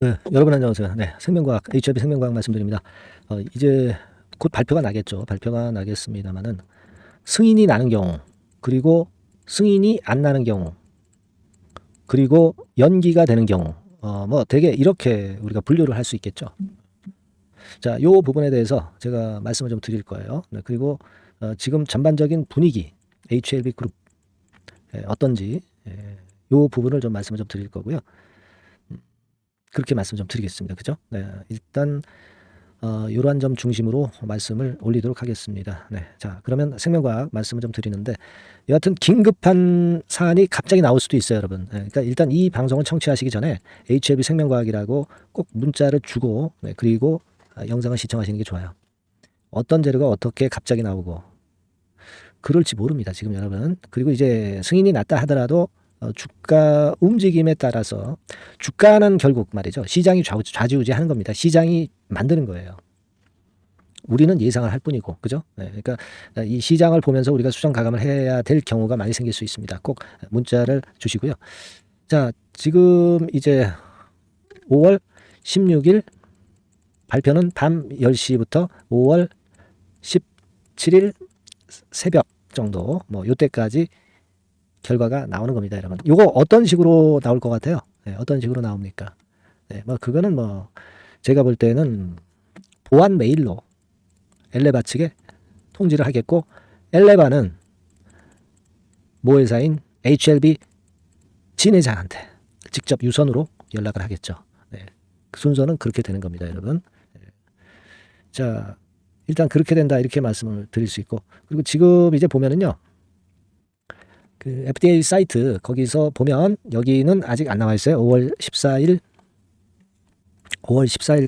네, 여러분 안녕하세요. 네, 생명과학, HIB 생명과학 말씀드립니다. 이제 곧 발표가 나겠죠. 발표가 나겠습니다만은 승인이 나는 경우, 그리고 승인이 안 나는 경우, 그리고 연기가 되는 경우, 뭐 되게 이렇게 우리가 분류를 할 수 있겠죠. 자, 요 부분에 대해서 제가 말씀을 좀 드릴 거예요. 네, 그리고 지금 전반적인 분위기, HLB 그룹 어떤지 요 부분을 좀 말씀을 좀 드릴 거고요. 그렇게 말씀 좀 드리겠습니다. 그죠? 네, 일단 이러한 점 중심으로 말씀을 올리도록 하겠습니다. 네, 자 그러면 생명과학 말씀을 좀 드리는데 여하튼 긴급한 사안이 갑자기 나올 수도 있어요, 여러분. 네, 그러니까 일단 이 방송을 청취하시기 전에 HLB 생명과학이라고 꼭 문자를 주고 그리고 영상을 시청하시는 게 좋아요. 어떤 재료가 어떻게 갑자기 나오고 그럴지 모릅니다, 지금 여러분. 그리고 이제 승인이 났다 하더라도 주가 움직임에 따라서 주가는 결국 말이죠. 시장이 좌지우지하는 겁니다. 시장이 만드는 거예요. 우리는 예상을 할 뿐이고, 그죠? 네, 그러니까 이 시장을 보면서 우리가 수정 가감을 해야 될 경우가 많이 생길 수 있습니다. 꼭 문자를 주시고요. 자, 지금 이제 5월 16일 발표는 밤 10시부터 5월 17일 새벽 정도, 뭐 요때까지 결과가 나오는 겁니다, 여러분. 이거 어떤 식으로 나올 것 같아요? 네, 어떤 식으로 나옵니까? 네, 뭐 그거는 뭐 제가 볼 때는 보안 메일로 엘레바 측에 통지를 하겠고, 엘레바는 모 회사인 HLB 진회장한테 직접 유선으로 연락을 하겠죠. 네, 그 순서는 그렇게 되는 겁니다, 여러분. 네. 자, 일단 그렇게 된다 이렇게 말씀을 드릴 수 있고, 그리고 지금 이제 보면은요. 그 FDA 사이트 거기서 보면 여기는 아직 안 나와 있어요. 5월 14일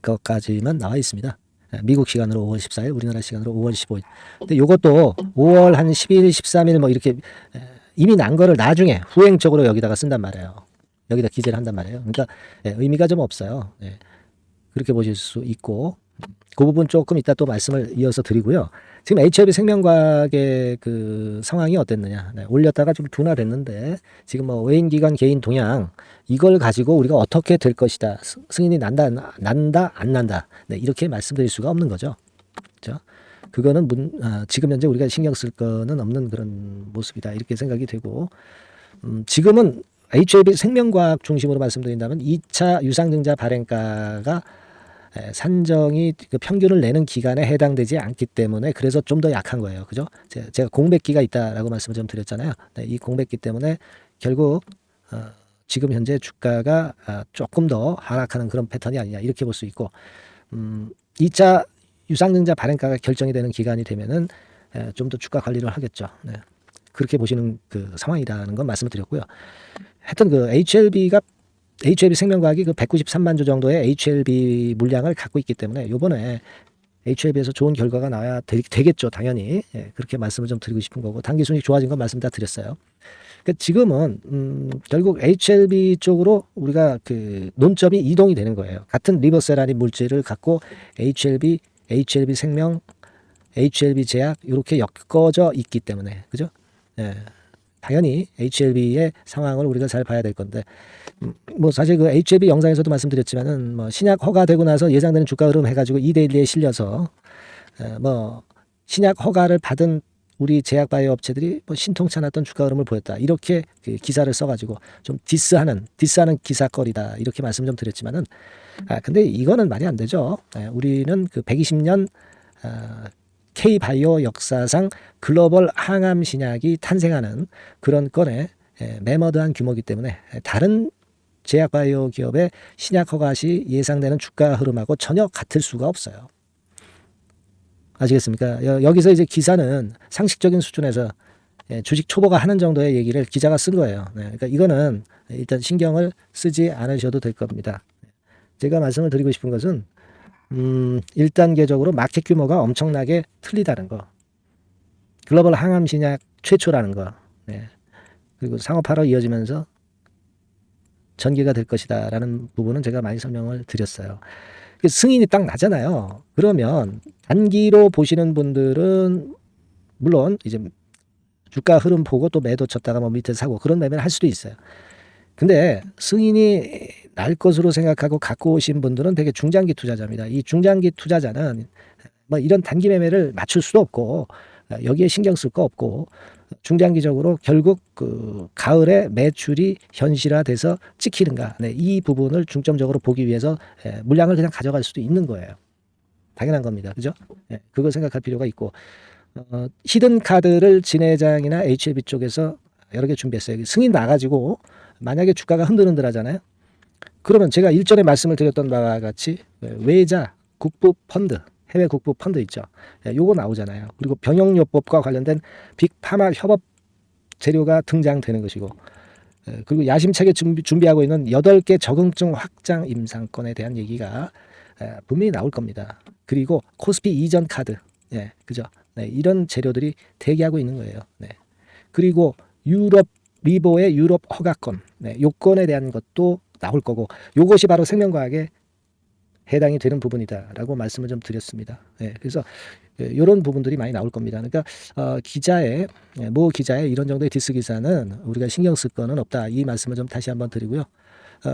것까지만 나와 있습니다. 미국 시간으로 5월 14일, 우리나라 시간으로 5월 15일. 근데 이것도 5월 한 10일, 13일 뭐 이렇게 이미 난 거를 나중에 후행적으로 여기다가 쓴단 말이에요. 여기다 기재를 한단 말이에요. 그러니까 의미가 좀 없어요. 그렇게 보실 수 있고, 그 부분 조금 이따 또 말씀을 이어서 드리고요. 지금 HIV 생명과학의 그 상황이 어땠느냐. 네, 올렸다가 좀 둔화됐는데 지금 뭐 외인기관 개인 동향 이걸 가지고 우리가 어떻게 될 것이다. 승인이 난다 안 난다. 네, 이렇게 말씀드릴 수가 없는 거죠. 그렇죠? 그거는 지금 현재 우리가 신경 쓸 거는 없는 그런 모습이다. 이렇게 생각이 되고 지금은 HIV 생명과학 중심으로 말씀드린다면 2차 유상증자 발행가가 산정이 그 평균을 내는 기간에 해당되지 않기 때문에 그래서 좀 더 약한 거예요. 그죠? 제가 공백기가 있다라고 말씀을 좀 드렸잖아요. 네, 이 공백기 때문에 결국 지금 현재 주가가 조금 더 하락하는 그런 패턴이 아니냐 이렇게 볼 수 있고 2차 유상증자 발행가가 결정이 되는 기간이 되면은 좀 더 주가 관리를 하겠죠. 네. 그렇게 보시는 그 상황이라는 건 말씀을 드렸고요. 하여튼 그 HLB 생명과학이 그 193만 주 정도의 HLB 물량을 갖고 있기 때문에 요번에 HLB에서 좋은 결과가 나와야 되겠죠. 당연히. 그렇게 말씀을 좀 드리고 싶은 거고 단기 순익 좋아진 건 말씀 다 드렸어요. 그러니까 지금은 결국 HLB 쪽으로 우리가 그 논점이 이동이 되는 거예요. 같은 리버세라닌 물질을 갖고 HLB 생명, HLB 제약 이렇게 엮어져 있기 때문에 그죠? 예. 당연히 HLB의 상황을 우리가 잘 봐야 될 건데 뭐 사실 그 HLB 영상에서도 말씀드렸지만은 뭐 신약 허가되고 나서 예상되는 주가 흐름 해가지고 2대1에 실려서 뭐 신약 허가를 받은 우리 제약바이오 업체들이 뭐 신통치 않았던 주가 흐름을 보였다 이렇게 그 기사를 써가지고 좀 디스하는 기사거리다 이렇게 말씀 좀 드렸지만은 근데 이거는 말이 안 되죠. 우리는 그 120년 K바이오 역사상 글로벌 항암 신약이 탄생하는 그런 건에 매머드한 규모이기 때문에 다른 제약바이오 기업의 신약 허가 시 예상되는 주가 흐름하고 전혀 같을 수가 없어요. 아시겠습니까? 여기서 이제 기사는 상식적인 수준에서 주식 초보가 하는 정도의 얘기를 기자가 쓴 거예요. 그러니까 이거는 일단 신경을 쓰지 않으셔도 될 겁니다. 제가 말씀을 드리고 싶은 것은 1단계적으로 마켓 규모가 엄청나게 틀리다는 거. 글로벌 항암 신약 최초라는 거. 그리고 상업화로 이어지면서 전개가 될 것이다라는 부분은 제가 많이 설명을 드렸어요. 승인이 딱 나잖아요. 그러면 단기로 보시는 분들은 물론 이제 주가 흐름 보고 또 매도 쳤다가 뭐 밑에 사고 그런 매매를 할 수도 있어요. 근데 승인이 날 것으로 생각하고 갖고 오신 분들은 되게 중장기 투자자입니다. 이 중장기 투자자는 뭐 이런 단기 매매를 맞출 수도 없고 여기에 신경 쓸 거 없고 중장기적으로 결국 그 가을에 매출이 현실화돼서 찍히는가, 네, 이 부분을 중점적으로 보기 위해서 물량을 그냥 가져갈 수도 있는 거예요. 당연한 겁니다. 그죠? 그걸 생각할 필요가 있고 히든 카드를 진회장이나 HLB 쪽에서 여러 개 준비했어요. 승인 나가지고 만약에 주가가 흔들흔들하잖아요. 그러면 제가 일전에 말씀을 드렸던 바와 같이 외자 국부 펀드, 해외 국부 펀드 있죠. 요거 나오잖아요. 그리고 병역요법과 관련된 빅파마 협업 재료가 등장되는 것이고, 그리고 야심차게 준비하고 있는 8개 적응증 확장 임상권에 대한 얘기가 분명히 나올 겁니다. 그리고 코스피 이전 카드, 그죠? 네, 이런 재료들이 대기하고 있는 거예요. 네. 그리고 유럽 리보의 유럽 허가권, 요건에 대한 것도 나올 거고, 요것이 바로 생명과학에 해당이 되는 부분이다라고 말씀을 좀 드렸습니다. 그래서 이런 부분들이 많이 나올 겁니다. 그러니까 모 기자의 이런 정도의 디스 기사는 우리가 신경 쓸 거는 없다. 이 말씀을 좀 다시 한번 드리고요.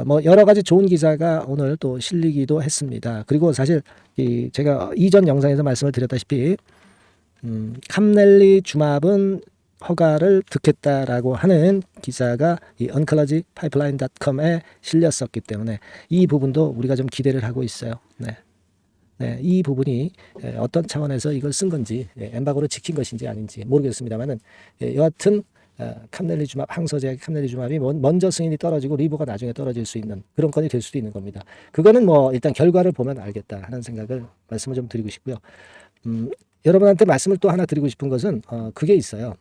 뭐 여러 가지 좋은 기사가 오늘 또 실리기도 했습니다. 그리고 사실 제가 이전 영상에서 말씀을 드렸다시피 캄넬리 주맙은 허가를 득했다라고 하는 기사가 이 oncologypipeline.com에 실렸었기 때문에 이 부분도 우리가 좀 기대를 하고 있어요. 이 부분이 어떤 차원에서 이걸 쓴 건지, 엠바고를 지킨 것인지 아닌지 모르겠습니다만은 여하튼 캄넬리 주맙, 항서제약 캄넬리 주맙이 먼저 승인이 떨어지고 리보가 나중에 떨어질 수 있는 그런 건이 될 수도 있는 겁니다. 그거는 뭐 일단 결과를 보면 알겠다 하는 생각을 말씀을 좀 드리고 싶고요. 여러분한테 말씀을 또 하나 드리고 싶은 것은 그게 있어요.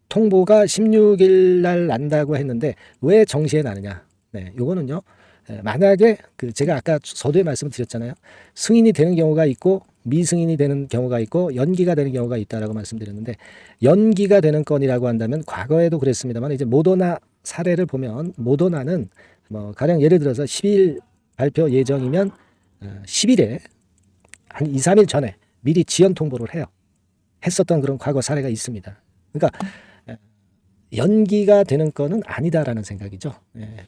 통보가 16일 날 난다고 했는데 왜 정시에 나느냐? 요거는요. 만약에 제가 아까 서두에 말씀드렸잖아요. 승인이 되는 경우가 있고 미승인이 되는 경우가 있고 연기가 되는 경우가 있다라고 말씀드렸는데, 연기가 되는 건이라고 한다면 과거에도 그랬습니다만 이제 모더나 사례를 보면 모더나는 뭐 가령 예를 들어서 10일 발표 예정이면 10일에 한 2, 3일 전에 미리 지연 통보를 해요. 했었던 그런 과거 사례가 있습니다. 그러니까 연기가 되는 거는 아니다라는 생각이죠.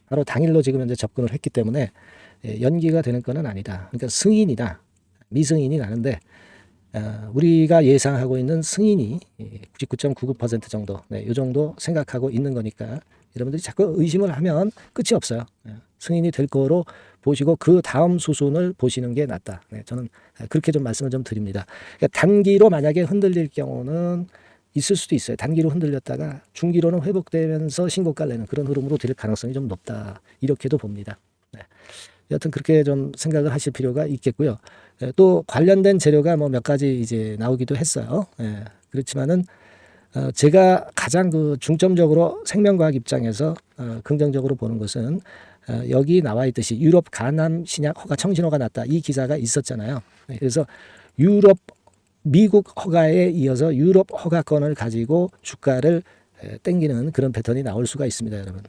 바로 당일로 지금 현재 접근을 했기 때문에 연기가 되는 거는 아니다. 그러니까 승인이다, 미승인이 나는데 우리가 예상하고 있는 승인이 99.99% 정도, 이 정도 생각하고 있는 거니까 여러분들이 자꾸 의심을 하면 끝이 없어요. 승인이 될 거로 보시고 그 다음 수순을 보시는 게 낫다. 저는 그렇게 좀 말씀을 좀 드립니다. 그러니까 단기로 만약에 흔들릴 경우는 있을 수도 있어요. 단기로 흔들렸다가 중기로는 회복되면서 신고가를 내는 그런 흐름으로 될 가능성이 좀 높다. 이렇게도 봅니다. 여하튼 그렇게 좀 생각을 하실 필요가 있겠고요. 또 관련된 재료가 뭐 몇 가지 이제 나오기도 했어요. 그렇지만은 제가 가장 중점적으로 생명과학 입장에서 긍정적으로 보는 것은 여기 나와 있듯이 유럽 간암 신약 허가 청신호가 났다. 이 기사가 있었잖아요. 그래서 미국 허가에 이어서 유럽 허가권을 가지고 주가를 땡기는 그런 패턴이 나올 수가 있습니다, 여러분.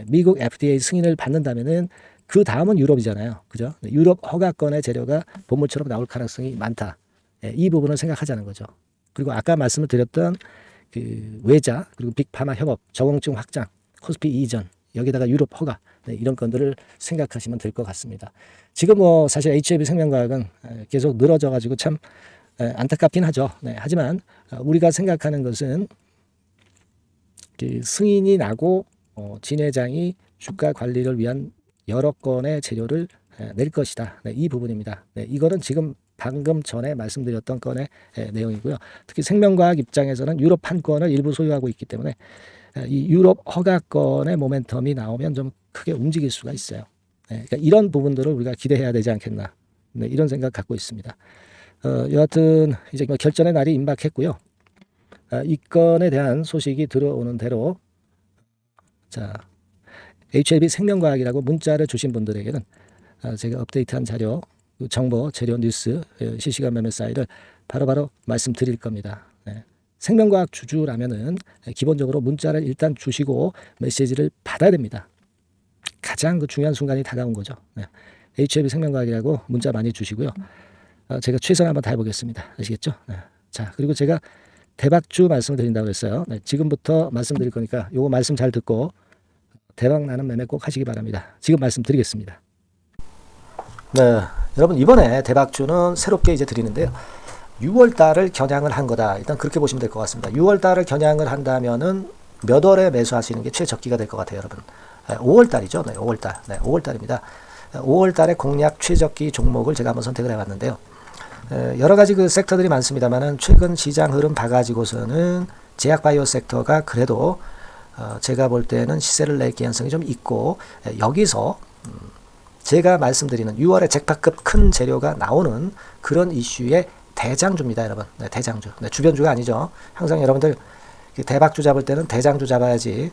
미국 FDA 승인을 받는다면은 그 다음은 유럽이잖아요, 그죠? 유럽 허가권의 재료가 본물처럼 나올 가능성이 많다. 이 부분을 생각하자는 거죠. 그리고 아까 말씀을 드렸던 외자 그리고 빅파마 협업, 적응증 확장, 코스피 이전, 여기다가 유럽 허가, 이런 건들을 생각하시면 될 것 같습니다. 지금 뭐 사실 HLB 생명과학은 계속 늘어져 가지고 참 안타깝긴 하죠. 하지만 우리가 생각하는 것은 승인이 나고 진회장이 주가 관리를 위한 여러 건의 재료를 낼 것이다. 이 부분입니다. 이거는 지금 방금 전에 말씀드렸던 건의 내용이고요. 특히 생명과학 입장에서는 유럽 판권을 일부 소유하고 있기 때문에 이 유럽 허가권의 모멘텀이 나오면 좀 크게 움직일 수가 있어요. 그러니까 이런 부분들을 우리가 기대해야 되지 않겠나, 이런 생각 갖고 있습니다. 여하튼 이제 결전의 날이 임박했고요. 이 건에 대한 소식이 들어오는 대로 HLB 생명과학이라고 문자를 주신 분들에게는 제가 업데이트한 자료, 정보, 재료, 뉴스, 실시간 매매 사이를 바로바로 말씀드릴 겁니다. 생명과학 주주라면은 기본적으로 문자를 일단 주시고 메시지를 받아야 됩니다. 가장 중요한 순간이 다가온 거죠. HLB 생명과학이라고 문자 많이 주시고요. 제가 최선을 한번 다해보겠습니다. 아시겠죠? 자, 그리고 제가 대박주 말씀을 드린다고 했어요. 지금부터 말씀드릴 거니까 요거 말씀 잘 듣고 대박 나는 매매 꼭 하시기 바랍니다. 지금 말씀드리겠습니다. 네, 여러분 이번에 대박주는 새롭게 이제 드리는데요. 6월 달을 겨냥을 한 거다. 일단 그렇게 보시면 될 것 같습니다. 6월 달을 겨냥을 한다면은 몇 월에 매수하시는 게 최적기가 될 것 같아요, 여러분. 5월 달이죠. 네, 5월 달. 네, 5월 달입니다. 5월 달에 공략 최적기 종목을 제가 한번 선택을 해봤는데요. 여러 가지 그 섹터들이 많습니다만은 최근 시장 흐름 봐가지고서는 제약바이오 섹터가 그래도 제가 볼 때는 시세를 낼 개연성이 좀 있고, 여기서 제가 말씀드리는 6월에 잭팟급 큰 재료가 나오는 그런 이슈의 대장주입니다, 여러분. 네, 대장주. 네, 주변주가 아니죠. 항상 여러분들 대박주 잡을 때는 대장주 잡아야지,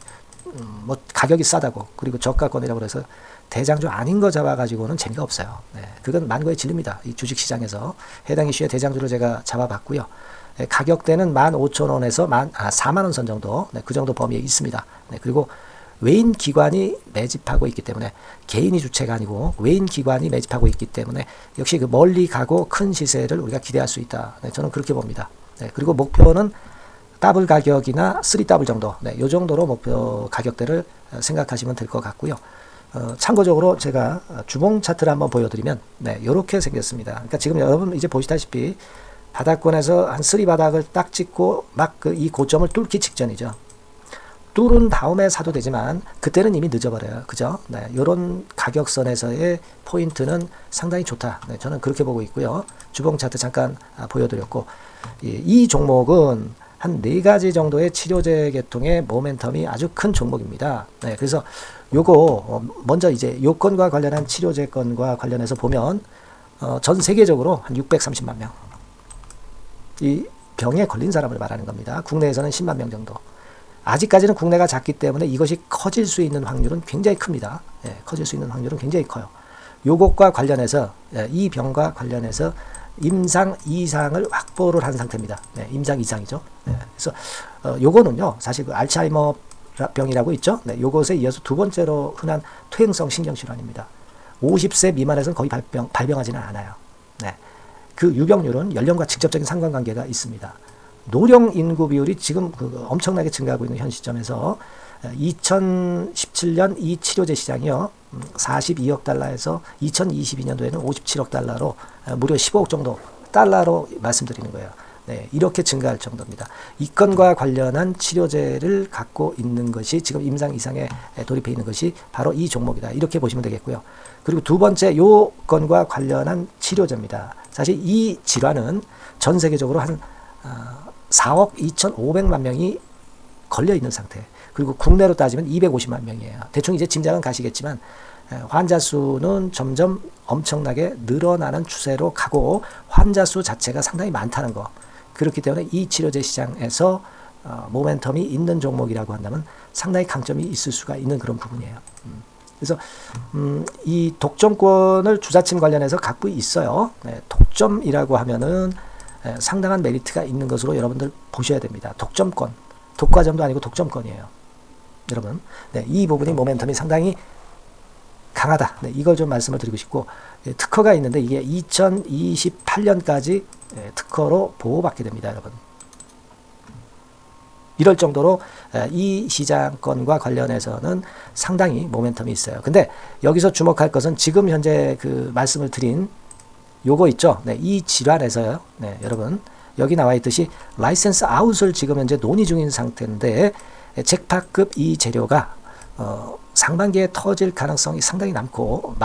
뭐 가격이 싸다고 그리고 저가권이라고 그래서 대장주 아닌 거 잡아가지고는 재미가 없어요. 네, 그건 만고의 진리입니다. 이 주식시장에서 해당 이슈의 대장주를 제가 잡아봤고요. 가격대는 15,000원에서 4만원 선 정도, 네, 그 정도 범위에 있습니다. 네, 그리고 외인 기관이 매집하고 있기 때문에 개인이 주체가 아니고 외인 기관이 매집하고 있기 때문에 역시 그 멀리 가고 큰 시세를 우리가 기대할 수 있다. 네, 저는 그렇게 봅니다. 네, 그리고 목표는 더블 가격이나 3더블 정도, 네, 이 정도로 목표 가격대를 생각하시면 될 것 같고요. 참고적으로 제가 주봉 차트를 한번 보여드리면, 네, 이렇게 생겼습니다. 그러니까 지금 여러분 이제 보시다시피 바닥권에서 한 3바닥을 딱 찍고 막 이 고점을 뚫기 직전이죠. 뚫은 다음에 사도 되지만 그때는 이미 늦어버려요. 그죠? 네, 이런 가격선에서의 포인트는 상당히 좋다. 네, 저는 그렇게 보고 있고요. 주봉 차트 잠깐 보여드렸고, 이 종목은 한 4가지 정도의 치료제 계통의 모멘텀이 아주 큰 종목입니다. 네, 그래서 요거 먼저 이제 요건과 관련한 치료제 건과 관련해서 보면 전 세계적으로 한 630만 명. 이 병에 걸린 사람을 말하는 겁니다. 국내에서는 10만 명 정도. 아직까지는 국내가 작기 때문에 이것이 커질 수 있는 확률은 굉장히 큽니다. 예, 커질 수 있는 확률은 굉장히 커요. 요것과 관련해서, 이 병과 관련해서 임상 2상을 확보를 한 상태입니다. 네, 임상 2상이죠. 네, 그래서 요거는요, 사실 그 알츠하이머 병이라고 있죠. 네, 요것에 이어서 두 번째로 흔한 퇴행성 신경질환입니다. 50세 미만에서는 거의 발병하지는 않아요. 네, 그 유병률은 연령과 직접적인 상관관계가 있습니다. 노령 인구 비율이 지금 엄청나게 증가하고 있는 현 시점에서 2017년 이 치료제 시장이요, 42억 달러에서 2022년도에는 57억 달러로 무려 15억 정도 달러로 말씀드리는 거예요. 네, 이렇게 증가할 정도입니다. 이 건과 관련한 치료제를 갖고 있는 것이 지금 임상 이상에 돌입해 있는 것이 바로 이 종목이다. 이렇게 보시면 되겠고요. 그리고 두 번째 요 건과 관련한 치료제입니다. 사실 이 질환은 전 세계적으로 한 4억 2,500만 명이 걸려 있는 상태. 그리고 국내로 따지면 250만 명이에요. 대충 이제 짐작은 가시겠지만 환자 수는 점점 엄청나게 늘어나는 추세로 가고 환자 수 자체가 상당히 많다는 거. 그렇기 때문에 이 치료제 시장에서 모멘텀이 있는 종목이라고 한다면 상당히 강점이 있을 수가 있는 그런 부분이에요. 그래서 이 독점권을 주사침 관련해서 갖고 있어요. 네, 독점이라고 하면은 상당한 메리트가 있는 것으로 여러분들 보셔야 됩니다. 독점권, 독과점도 아니고 독점권이에요. 여러분, 네, 이 부분이 모멘텀이 상당히 강하다. 네, 이걸 좀 말씀을 드리고 싶고, 특허가 있는데 이게 2028년까지 특허로 보호받게 됩니다, 여러분. 이럴 정도로 이 시장권과 관련해서는 상당히 모멘텀이 있어요. 근데 여기서 주목할 것은 지금 현재 그 말씀을 드린 요거 있죠. 네, 이 질환에서요. 네, 여러분 여기 나와 있듯이 라이센스 아웃을 지금 현재 논의 중인 상태인데 잭팟급 이 재료가 상반기에 터질 가능성이 상당히 많고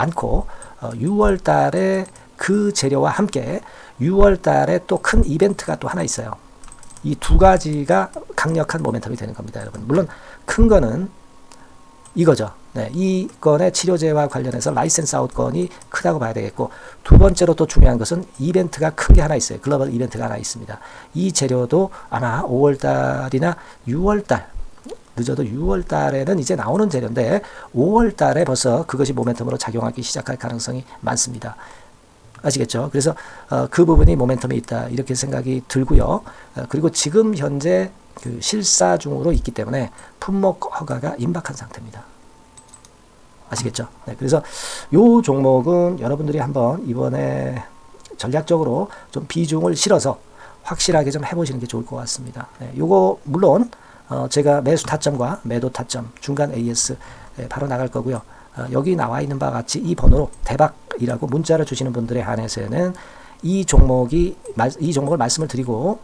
6월 달에 그 재료와 함께 6월 달에 또 큰 이벤트가 또 하나 있어요. 이 두 가지가 강력한 모멘텀이 되는 겁니다, 여러분. 물론 큰 거는 이거죠. 네, 이 건의 치료제와 관련해서 라이센스 아웃 건이 크다고 봐야 되겠고, 두 번째로 또 중요한 것은 이벤트가 큰 게 하나 있어요. 글로벌 이벤트가 하나 있습니다. 이 재료도 아마 5월 달이나 6월 달, 늦어도 6월 달에는 이제 나오는 재료인데 5월 달에 벌써 그것이 모멘텀으로 작용하기 시작할 가능성이 많습니다. 아시겠죠? 그래서 그 부분이 모멘텀이 있다, 이렇게 생각이 들고요. 그리고 지금 현재 그 실사 중으로 있기 때문에 품목 허가가 임박한 상태입니다. 아시겠죠? 네, 그래서 요 종목은 여러분들이 한번 이번에 전략적으로 좀 비중을 실어서 확실하게 좀 해보시는 게 좋을 것 같습니다. 네, 요거 물론 제가 매수 타점과 매도 타점, 중간 AS 바로 나갈 거고요. 여기 나와 있는 바와 같이 이 번호로 대박이라고 문자를 주시는 분들에 한해서는 이 종목을 말씀을 드리고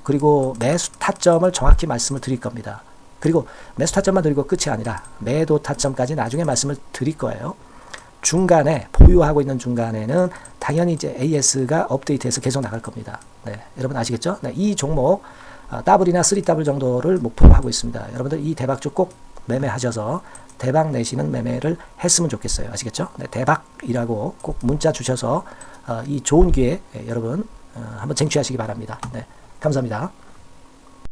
그리고 매수 타점을 정확히 말씀을 드릴 겁니다. 그리고 매수 타점만 드리고 끝이 아니라 매도 타점까지 나중에 말씀을 드릴 거예요. 중간에 보유하고 있는 중간에는 당연히 이제 AS가 업데이트해서 계속 나갈 겁니다. 네, 여러분 아시겠죠? 네, 이 종목 더블이나 3더블 정도를 목표로 하고 있습니다. 여러분들 이 대박주 꼭 매매하셔서 대박 내시는 매매를 했으면 좋겠어요. 아시겠죠? 네, 대박이라고 꼭 문자 주셔서 이 좋은 기회 여러분 한번 쟁취하시기 바랍니다. 네, 감사합니다.